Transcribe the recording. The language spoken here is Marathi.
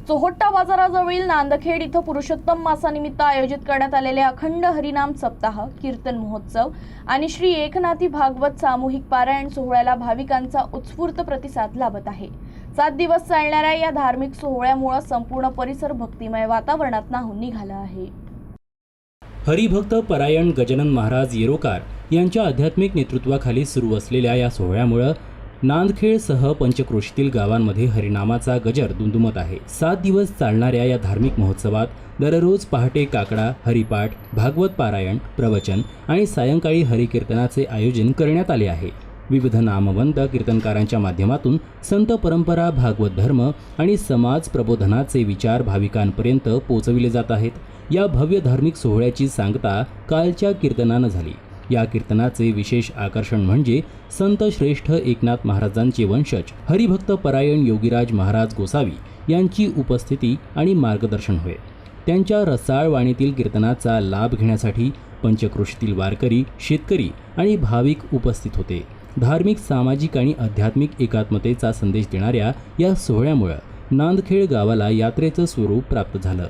चोहट्टा बाजाराजवळील नांदखेड इथं पुरुषोत्तम मासानिमित्त आयोजित करण्यात आलेले अखंड हरिनाम सप्ताह, कीर्तन महोत्सव आणि श्री एकनाथी भागवत सामूहिक पारायण सोहळ्याला भाविकांचा उत्स्फूर्त प्रतिसाद लाभत आहे। 7 दिवस चालणाऱ्या या धार्मिक सोहळ्यामुळे संपूर्ण परिसर भक्तिमय वातावरणात न्हाऊन निघाला आहे। हरिभक्त परायण गजानन महाराज येरोकार यांच्या आध्यात्मिक नेतृत्वाखाली सुरू असलेल्या या सोहळ्यामुळे नांदखेडसह पंचक्रोशीतील गावांमध्ये हरिनामाचा गजर दुमदुमत आहे। 7 दिवस चालणाऱ्या या धार्मिक महोत्सवात दररोज पहाटे काकडा, हरिपाठ, भागवत पारायण, प्रवचन आणि सायंकाळी हरिकीर्तनाचे आयोजन करण्यात आले आहे। विविध नामवंत कीर्तनकारांच्या माध्यमातून संत परंपरा, भागवत धर्म आणि समाज प्रबोधनाचे विचार भाविकांपर्यंत पोहोचविले जात आहेत। या भव्य धार्मिक सोहळ्याची सांगता कालच्या कीर्तनानं झाली। या कीर्तनाचे विशेष आकर्षण म्हणजे संत श्रेष्ठ एकनाथ महाराजांचे वंशज हरिभक्त परायण योगीराज महाराज गोसावी यांची उपस्थिती आणि मार्गदर्शन होय। त्यांच्या रसाळ वाणीतील कीर्तनाचा लाभ घेण्यासाठी पंचक्रोशीतील वारकरी, शेतकरी आणि भाविक उपस्थित होते। धार्मिक, सामाजिक आणि आध्यात्मिक एकात्मतेचा संदेश देणाऱ्या या सोहळ्यामुळे नांदखेड गावाला यात्रेचं स्वरूप प्राप्त झालं।